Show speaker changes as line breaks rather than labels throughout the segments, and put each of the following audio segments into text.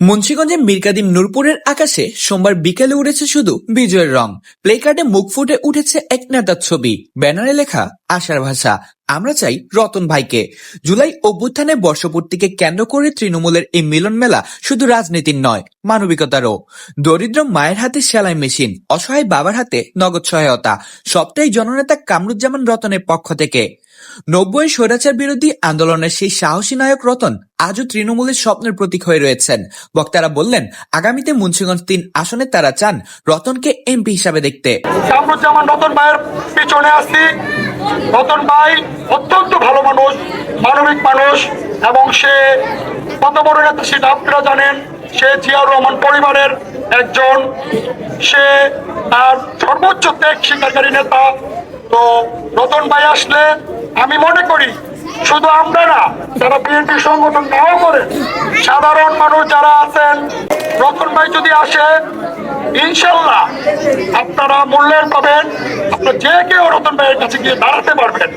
মুন্সিগঞ্জের মীরকাদিম নূরপুরের আকাশে সোমবার বিকেলে উড়েছে শুধু বিজয়ের রং। প্লে কার্ডে মুখ ফুটে উঠেছে এক নেতার ছবি, ব্যানারে লেখা আশার ভাষা, আমরা চাই রতন ভাইকে। জুলাই অভ্যুত্থানের বর্ষপূর্তিকে কেন্দ্র করে তৃণমূলের এই মিলন মেলা শুধু রাজনীতির নয়, মানবিকতারও। দরিদ্র মায়ের হাতে সেলাই মেশিন, অসহায় বাবার হাতে নগদ সহায়তা, সবটাই জননেতা কামরুজ্জামান রতনের পক্ষ থেকে। ৯০ স্বৈরাচার বিরোধী আন্দোলনের সেই সাহসী নায়ক রতন আজও তৃণমূলের স্বপ্নের প্রতীক হয়ে রয়েছেন। বক্তারা বললেন, আগামীতে মুন্সিগঞ্জ ৩ আসনে তারা চান রতনকে এমপি হিসাবে দেখতে।
কামরুজ্জামান রতন ভাইয়ের পিছনে আছি। রতন ভাই অত্যন্ত ভালো মানুষ, মানবিক মানুষ, এবং সে কত বড় নেতা সেটা আপনারা জানেন। সে জিয়াউর রহমান পরিবারের একজন, সে তার সর্বোচ্চ ত্যাগ স্বীকারী নেতা। তো রতন ভাই আসলে আমি মনে করি শুধু আমরা না, যারা বিএনপি সংগঠন নাও করেন, সাধারণ মানুষ যারা আছেন, রতন ভাই যদি আসে ইনশাল্লাহ আপনারা মূল্যায়ন পাবেন। আপনারা যে কেউ রতন ভাইয়ের কাছে গিয়ে দাঁড়াতে পারবেন।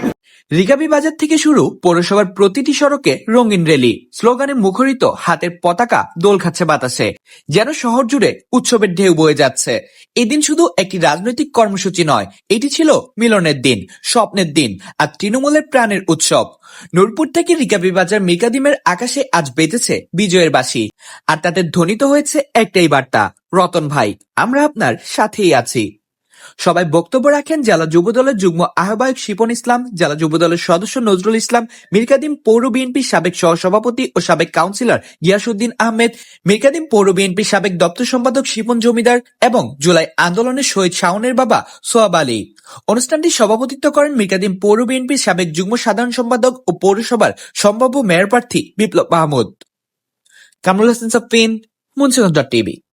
রিকাবি বাজার থেকে শুরু পৌরসভার প্রতিটি সড়কে রঙিন রেলি, স্লোগানে মুখরিত হাতের পতাকা দোল খাচ্ছে বাতাসে, যেন শহর জুড়ে উৎসবের ঢেউ বয়ে যাচ্ছে। এদিন শুধু একটি রাজনৈতিক কর্মসূচি নয়, এটি ছিল মিলনের দিন, স্বপ্নের দিন, আর তৃণমূলের প্রাণের উৎসব। নূরপুর থেকে রিকাবি বাজার মীরকাদিমের আকাশে আজ বেজেছে বিজয়ের বাঁশি, আর তাতে ধ্বনিত হয়েছে একটাই বার্তা, রতন ভাই, আমরা আপনার সাথেই আছি। সবাই বক্তব্য রাখেন জেলা যুবদলের যুগ্ম আহ্বায়ক শিপন ইসলাম, জেলা যুবদলের সদস্য নজরুল ইসলাম, মীরকাদিম পৌর বিএনপির সাবেক সহসভাপতি ও সাবেক কাউন্সিলর গিয়াসউদ্দিন আহমেদ, মীরকাদিম পৌর বিএনপির সাবেক দপ্তর সম্পাদক শিপন জমিদার এবং জুলাই আন্দোলনের শহীদ শাওনের বাবা সোহাব আলী। অনুষ্ঠানটি সভাপতিত্ব করেন মীরকাদিম পৌর বিএনপির সাবেক যুগ্ম সাধারণ সম্পাদক ও পৌরসভার সম্ভাব্য মেয়র প্রার্থী বিপ্লব মাহমুদ। কামরুল হাসান সাফিন, মুন্সিগঞ্জ টিভি।